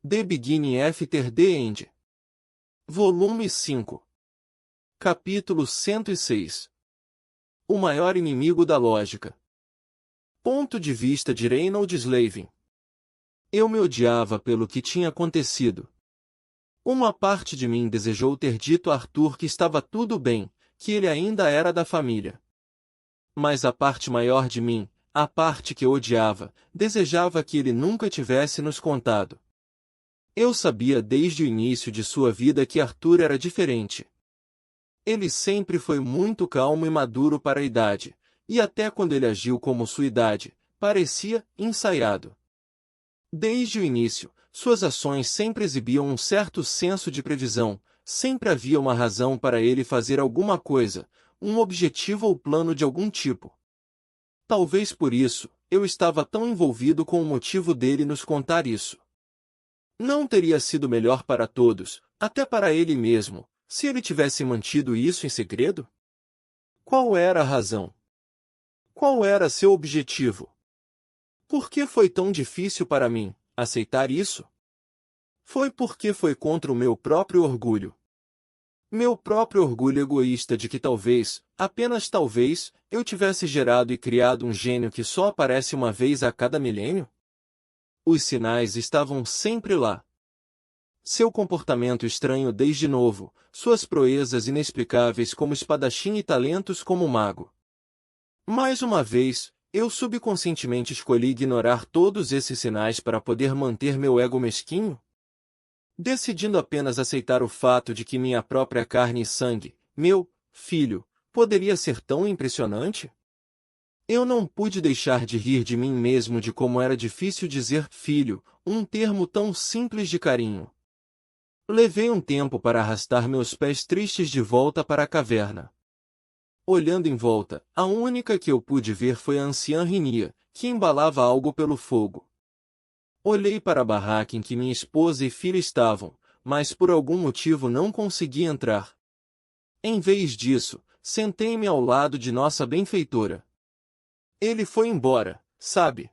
The Beginning After the End. Volume 5. Capítulo 106. O maior inimigo da lógica. Ponto de vista de Reynold Slavin. Eu me odiava pelo que tinha acontecido. Uma parte de mim desejou ter dito a Arthur que estava tudo bem, que ele ainda era da família. Mas a parte maior de mim, a parte que eu odiava, desejava que ele nunca tivesse nos contado. Eu sabia desde o início de sua vida que Arthur era diferente. Ele sempre foi muito calmo e maduro para a idade, e até quando ele agiu como sua idade, parecia ensaiado. Desde o início, suas ações sempre exibiam um certo senso de previsão, sempre havia uma razão para ele fazer alguma coisa, um objetivo ou plano de algum tipo. Talvez por isso, eu estava tão envolvido com o motivo dele nos contar isso. Não teria sido melhor para todos, até para ele mesmo, se ele tivesse mantido isso em segredo? Qual era a razão? Qual era seu objetivo? Por que foi tão difícil para mim aceitar isso? Foi porque foi contra o meu próprio orgulho. Meu próprio orgulho egoísta de que talvez, apenas talvez, eu tivesse gerado e criado um gênio que só aparece uma vez a cada milênio? Os sinais estavam sempre lá. Seu comportamento estranho desde novo, suas proezas inexplicáveis como espadachim e talentos como mago. Mais uma vez, eu subconscientemente escolhi ignorar todos esses sinais para poder manter meu ego mesquinho? Decidindo apenas aceitar o fato de que minha própria carne e sangue, meu filho, poderia ser tão impressionante? Eu não pude deixar de rir de mim mesmo de como era difícil dizer filho, um termo tão simples de carinho. Levei um tempo para arrastar meus pés tristes de volta para a caverna. Olhando em volta, a única que eu pude ver foi a anciã Rinia, que embalava algo pelo fogo. Olhei para a barraca em que minha esposa e filha estavam, mas por algum motivo não consegui entrar. Em vez disso, sentei-me ao lado de nossa benfeitora. Ele foi embora, sabe?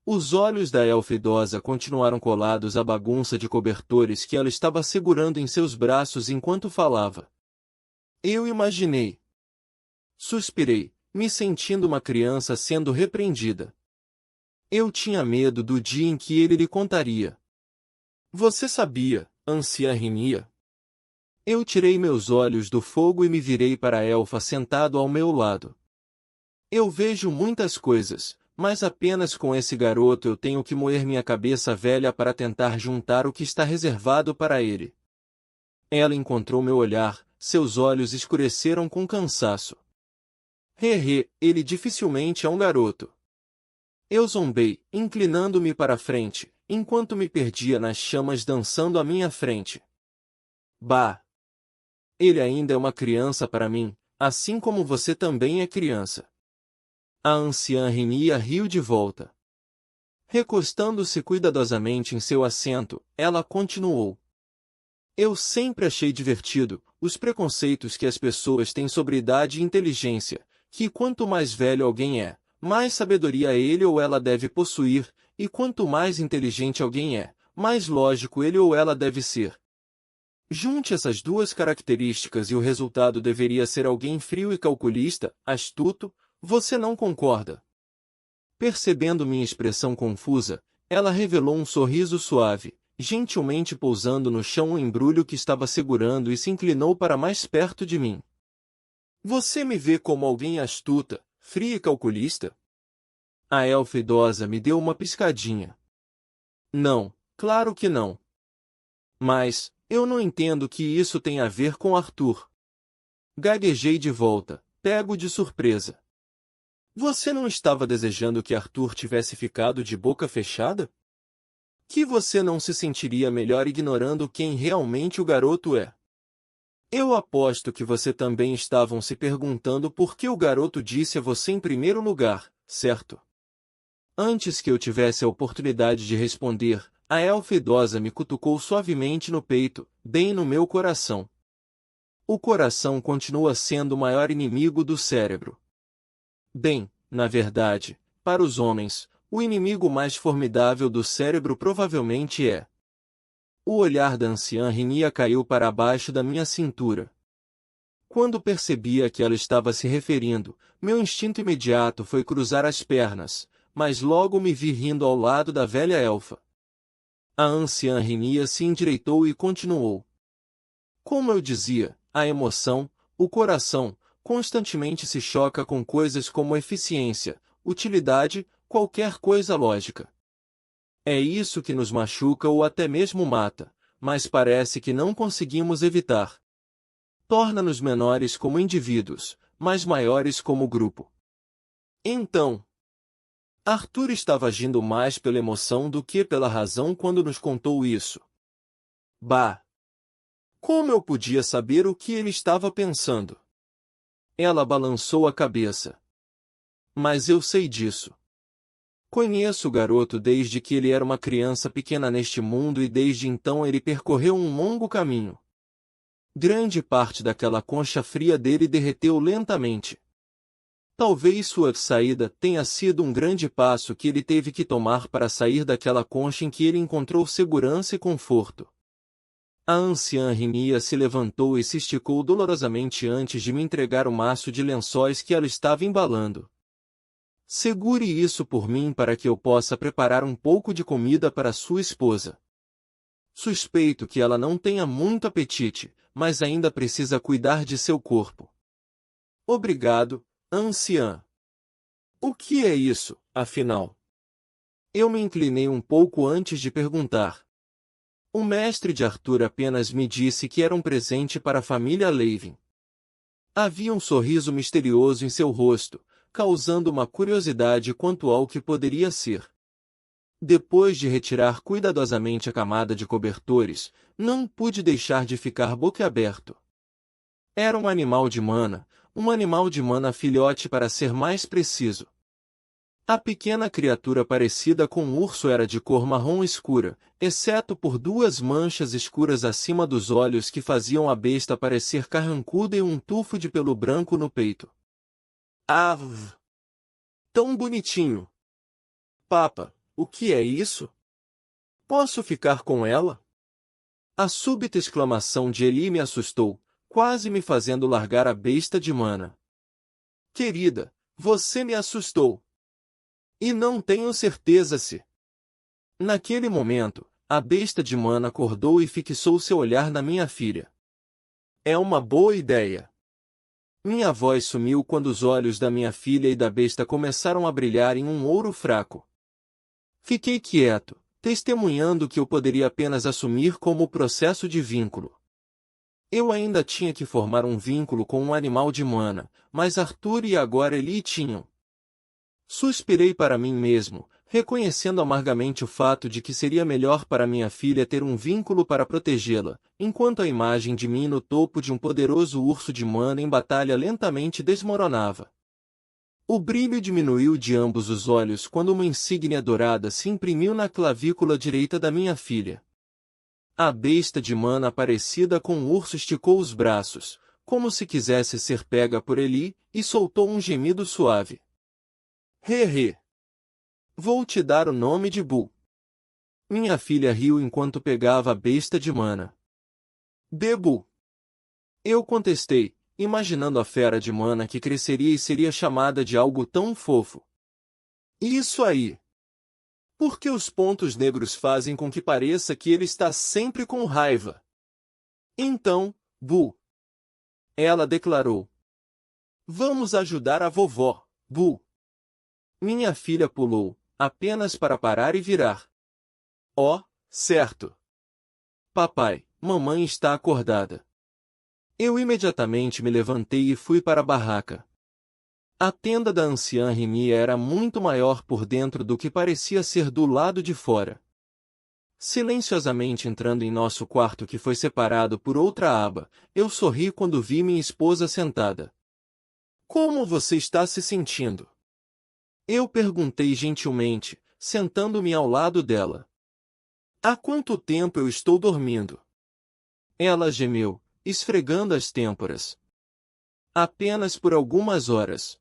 Os olhos da elfa idosa continuaram colados à bagunça de cobertores que ela estava segurando em seus braços enquanto falava. Eu imaginei. Suspirei, me sentindo uma criança sendo repreendida. Eu tinha medo do dia em que ele lhe contaria. Você sabia, anciã Rinia? Eu tirei meus olhos do fogo e me virei para a elfa sentado ao meu lado. Eu vejo muitas coisas, mas apenas com esse garoto eu tenho que moer minha cabeça velha para tentar juntar o que está reservado para ele. Ela encontrou meu olhar, seus olhos escureceram com cansaço. Ele dificilmente é um garoto. Eu zombei, inclinando-me para a frente, enquanto me perdia nas chamas dançando à minha frente. Bah! Ele ainda é uma criança para mim, assim como você também é criança. A anciã Rinia riu de volta. Recostando-se cuidadosamente em seu assento, ela continuou. Eu sempre achei divertido os preconceitos que as pessoas têm sobre idade e inteligência, que quanto mais velho alguém é, mais sabedoria ele ou ela deve possuir, e quanto mais inteligente alguém é, mais lógico ele ou ela deve ser. Junte essas duas características e o resultado deveria ser alguém frio e calculista, astuto. Você não concorda? Percebendo minha expressão confusa, ela revelou um sorriso suave, gentilmente pousando no chão o embrulho que estava segurando e se inclinou para mais perto de mim. Você me vê como alguém astuta, fria e calculista? A elfa idosa me deu uma piscadinha. Não, claro que não. Mas, eu não entendo que isso tem a ver com Arthur. Gaguejei de volta, pego de surpresa. Você não estava desejando que Arthur tivesse ficado de boca fechada? Que você não se sentiria melhor ignorando quem realmente o garoto é? Eu aposto que você também estavam se perguntando por que o garoto disse a você em primeiro lugar, certo? Antes que eu tivesse a oportunidade de responder, a elfa idosa me cutucou suavemente no peito, bem no meu coração. O coração continua sendo o maior inimigo do cérebro. Bem, na verdade, para os homens, o inimigo mais formidável do cérebro provavelmente é O olhar da anciã Rinia caiu para baixo da minha cintura. Quando percebi a que ela estava se referindo, meu instinto imediato foi cruzar as pernas, mas logo me vi rindo ao lado da velha elfa. A anciã Rinia se endireitou e continuou. Como eu dizia, a emoção, o coração, constantemente se choca com coisas como eficiência, utilidade, qualquer coisa lógica. É isso que nos machuca ou até mesmo mata, mas parece que não conseguimos evitar. Torna-nos menores como indivíduos, mas maiores como grupo. Então, Arthur estava agindo mais pela emoção do que pela razão quando nos contou isso. Bah! Como eu podia saber o que ele estava pensando? Ela balançou a cabeça. Mas eu sei disso. Conheço o garoto desde que ele era uma criança pequena neste mundo e desde então ele percorreu um longo caminho. Grande parte daquela concha fria dele derreteu lentamente. Talvez sua saída tenha sido um grande passo que ele teve que tomar para sair daquela concha em que ele encontrou segurança e conforto. A anciã Rinia se levantou e se esticou dolorosamente antes de me entregar o maço de lençóis que ela estava embalando. Segure isso por mim para que eu possa preparar um pouco de comida para sua esposa. Suspeito que ela não tenha muito apetite, mas ainda precisa cuidar de seu corpo. Obrigado, anciã. O que é isso, afinal? Eu me inclinei um pouco antes de perguntar. O mestre de Arthur apenas me disse que era um presente para a família Levin. Havia um sorriso misterioso em seu rosto, causando uma curiosidade quanto ao que poderia ser. Depois de retirar cuidadosamente a camada de cobertores, não pude deixar de ficar boquiaberto. Era um animal de mana filhote para ser mais preciso. A pequena criatura parecida com um urso era de cor marrom escura, exceto por duas manchas escuras acima dos olhos que faziam a besta parecer carrancuda e um tufo de pelo branco no peito. Ah! Tão bonitinho! Papa, o que é isso? Posso ficar com ela? A súbita exclamação de Eli me assustou, quase me fazendo largar a besta de mana. Querida, você me assustou. E não tenho certeza se... Naquele momento, a besta de mana acordou e fixou seu olhar na minha filha. É uma boa ideia. Minha voz sumiu quando os olhos da minha filha e da besta começaram a brilhar em um ouro fraco. Fiquei quieto, testemunhando que eu poderia apenas assumir como processo de vínculo. Eu ainda tinha que formar um vínculo com um animal de mana, mas Arthur e agora Eli tinham. Suspirei para mim mesmo, reconhecendo amargamente o fato de que seria melhor para minha filha ter um vínculo para protegê-la, enquanto a imagem de mim no topo de um poderoso urso de mana em batalha lentamente desmoronava. O brilho diminuiu de ambos os olhos quando uma insígnia dourada se imprimiu na clavícula direita da minha filha. A besta de mana parecida com um urso esticou os braços, como se quisesse ser pega por Eli, e soltou um gemido suave. He. Vou te dar o nome de Bu. Minha filha riu enquanto pegava a besta de mana. Bebu. Eu contestei, imaginando a fera de mana que cresceria e seria chamada de algo tão fofo. Isso aí. Porque os pontos negros fazem com que pareça que ele está sempre com raiva. Então, Bu. Ela declarou. Vamos ajudar a vovó, Bu. Minha filha pulou, apenas para parar e virar. Oh, certo. Papai, mamãe está acordada. Eu imediatamente me levantei e fui para a barraca. A tenda da anciã Rinia era muito maior por dentro do que parecia ser do lado de fora. Silenciosamente entrando em nosso quarto que foi separado por outra aba, eu sorri quando vi minha esposa sentada. Como você está se sentindo? Eu perguntei gentilmente, sentando-me ao lado dela. Há quanto tempo eu estou dormindo? Ela gemeu, esfregando as têmporas. Apenas por algumas horas.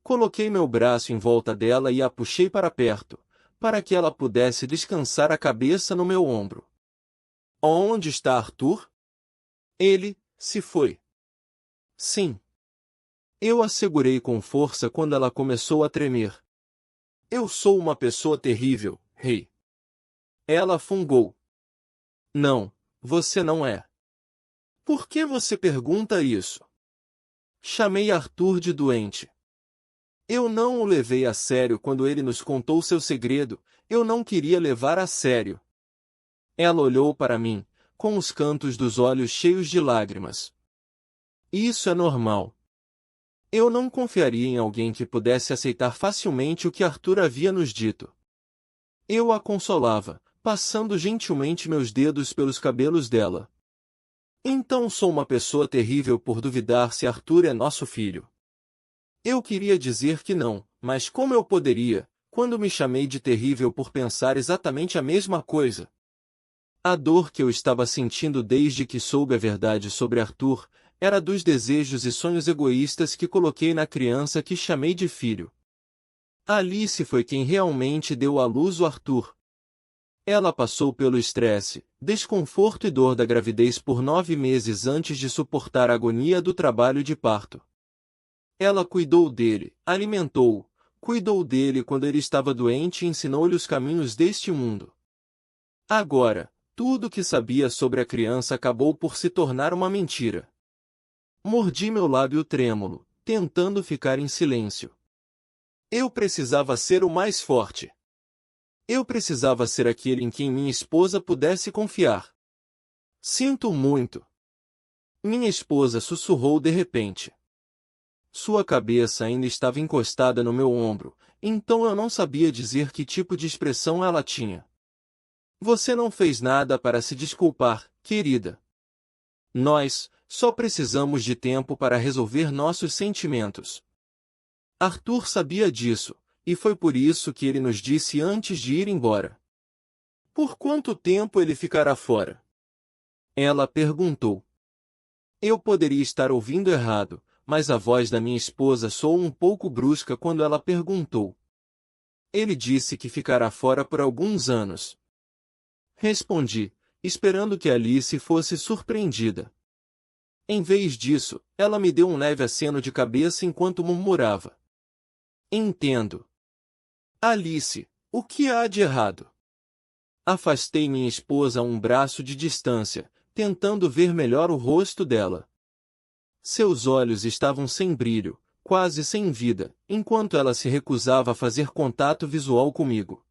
Coloquei meu braço em volta dela e a puxei para perto, para que ela pudesse descansar a cabeça no meu ombro. Onde está Arthur? Ele se foi. Sim. Eu assegurei com força quando ela começou a tremer. Eu sou uma pessoa terrível, rei. Ela fungou. Não, você não é. Por que você pergunta isso? Chamei Arthur de doente. Eu não o levei a sério quando ele nos contou seu segredo, eu não queria levar a sério. Ela olhou para mim, com os cantos dos olhos cheios de lágrimas. Isso é normal. Eu não confiaria em alguém que pudesse aceitar facilmente o que Arthur havia nos dito. Eu a consolava, passando gentilmente meus dedos pelos cabelos dela. Então sou uma pessoa terrível por duvidar se Arthur é nosso filho. Eu queria dizer que não, mas como eu poderia, quando me chamei de terrível por pensar exatamente a mesma coisa? A dor que eu estava sentindo desde que soube a verdade sobre Arthur, era dos desejos e sonhos egoístas que coloquei na criança que chamei de filho. Alice foi quem realmente deu à luz o Arthur. Ela passou pelo estresse, desconforto e dor da gravidez por 9 meses antes de suportar a agonia do trabalho de parto. Ela cuidou dele, alimentou-o, cuidou dele quando ele estava doente e ensinou-lhe os caminhos deste mundo. Agora, tudo o que sabia sobre a criança acabou por se tornar uma mentira. Mordi meu lábio trêmulo, tentando ficar em silêncio. Eu precisava ser o mais forte. Eu precisava ser aquele em quem minha esposa pudesse confiar. Sinto muito. Minha esposa sussurrou de repente. Sua cabeça ainda estava encostada no meu ombro, então eu não sabia dizer que tipo de expressão ela tinha. Você não fez nada para se desculpar, querida. Nós só precisamos de tempo para resolver nossos sentimentos. Arthur sabia disso, e foi por isso que ele nos disse antes de ir embora. Por quanto tempo ele ficará fora? Ela perguntou. Eu poderia estar ouvindo errado, mas a voz da minha esposa soou um pouco brusca quando ela perguntou. Ele disse que ficará fora por alguns anos. Respondi, esperando que Alice fosse surpreendida. Em vez disso, ela me deu um leve aceno de cabeça enquanto murmurava. Entendo. Alice, o que há de errado? Afastei minha esposa a um braço de distância, tentando ver melhor o rosto dela. Seus olhos estavam sem brilho, quase sem vida, enquanto ela se recusava a fazer contato visual comigo.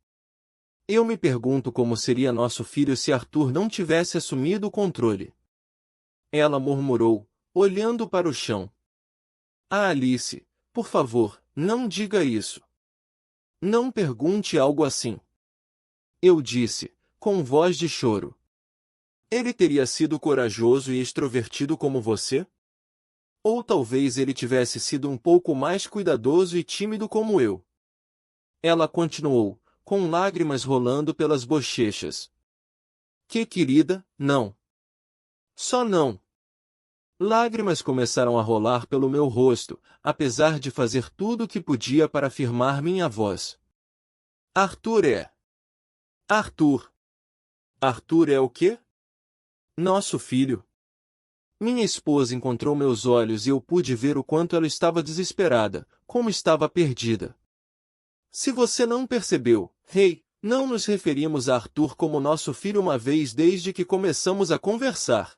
Eu me pergunto como seria nosso filho se Arthur não tivesse assumido o controle. Ela murmurou, olhando para o chão. Ah, Alice, por favor, não diga isso. Não pergunte algo assim. Eu disse, com voz de choro. Ele teria sido corajoso e extrovertido como você? Ou talvez ele tivesse sido um pouco mais cuidadoso e tímido como eu. Ela continuou, com lágrimas rolando pelas bochechas. Que querida, não. Só não. Lágrimas começaram a rolar pelo meu rosto, apesar de fazer tudo o que podia para afirmar minha voz. Arthur é. Arthur. Arthur é o quê? Nosso filho. Minha esposa encontrou meus olhos e eu pude ver o quanto ela estava desesperada, como estava perdida. Se você não percebeu, rei, não nos referimos a Arthur como nosso filho uma vez desde que começamos a conversar.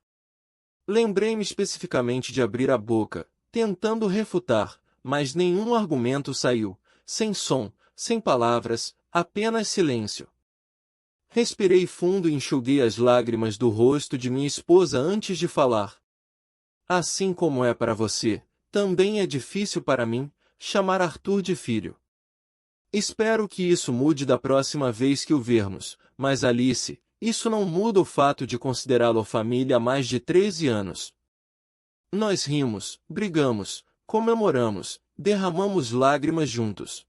Lembrei-me especificamente de abrir a boca, tentando refutar, mas nenhum argumento saiu, sem som, sem palavras, apenas silêncio. Respirei fundo e enxuguei as lágrimas do rosto de minha esposa antes de falar. Assim como é para você, também é difícil para mim, chamar Arthur de filho. Espero que isso mude da próxima vez que o vermos, mas Alice, isso não muda o fato de considerá-lo família há mais de 13 anos. Nós rimos, brigamos, comemoramos, derramamos lágrimas juntos.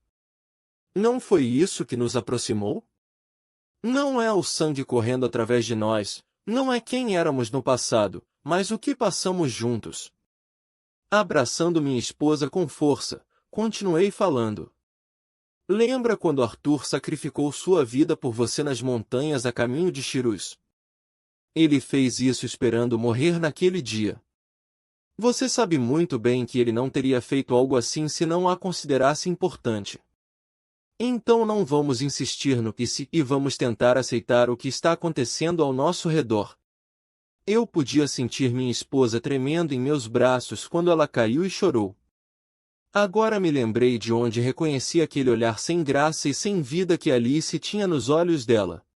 Não foi isso que nos aproximou? Não é o sangue correndo através de nós, não é quem éramos no passado, mas o que passamos juntos. Abraçando minha esposa com força, continuei falando. Lembra quando Arthur sacrificou sua vida por você nas montanhas a caminho de Chirus? Ele fez isso esperando morrer naquele dia. Você sabe muito bem que ele não teria feito algo assim se não a considerasse importante. Então não vamos insistir no que se e vamos tentar aceitar o que está acontecendo ao nosso redor. Eu podia sentir minha esposa tremendo em meus braços quando ela caiu e chorou. Agora me lembrei de onde reconheci aquele olhar sem graça e sem vida que Alice tinha nos olhos dela.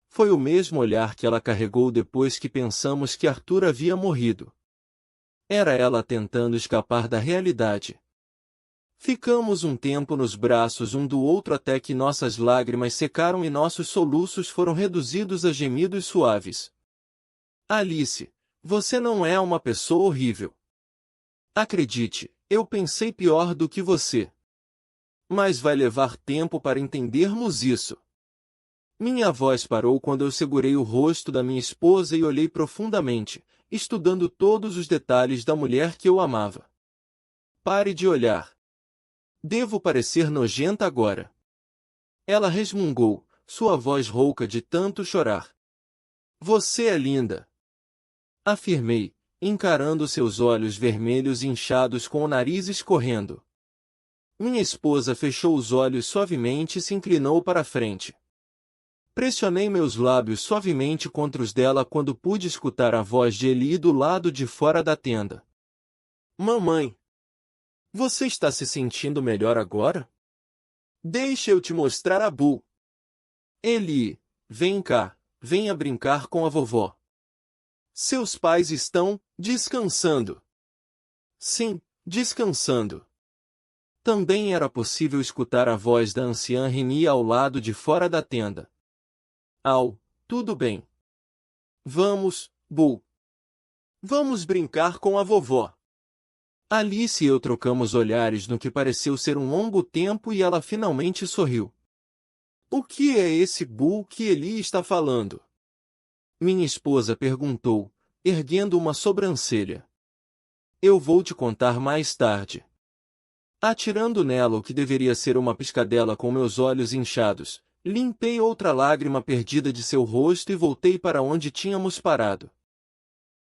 Foi o mesmo olhar que ela carregou depois que pensamos que Arthur havia morrido. Era ela tentando escapar da realidade. Ficamos um tempo nos braços um do outro até que nossas lágrimas secaram e nossos soluços foram reduzidos a gemidos suaves. Alice, você não é uma pessoa horrível. Acredite, eu pensei pior do que você. Mas vai levar tempo para entendermos isso. Minha voz parou quando eu segurei o rosto da minha esposa e olhei profundamente, estudando todos os detalhes da mulher que eu amava. Pare de olhar. Devo parecer nojenta agora. Ela resmungou, sua voz rouca de tanto chorar. Você é linda. Afirmei, encarando seus olhos vermelhos inchados com o nariz escorrendo. Minha esposa fechou os olhos suavemente e se inclinou para a frente. Pressionei meus lábios suavemente contra os dela quando pude escutar a voz de Eli do lado de fora da tenda. Mamãe! Você está se sentindo melhor agora? Deixa eu te mostrar a Bull. Eli, vem cá, venha brincar com a vovó. Seus pais estão descansando. Sim, descansando. Também era possível escutar a voz da anciã Reni ao lado de fora da tenda. Tudo bem. Vamos, Bull. Vamos brincar com a vovó. Alice e eu trocamos olhares no que pareceu ser um longo tempo e ela finalmente sorriu. O que é esse Bull que Eli está falando? Minha esposa perguntou, erguendo uma sobrancelha. Eu vou te contar mais tarde. Atirando nela o que deveria ser uma piscadela com meus olhos inchados, limpei outra lágrima perdida de seu rosto e voltei para onde tínhamos parado.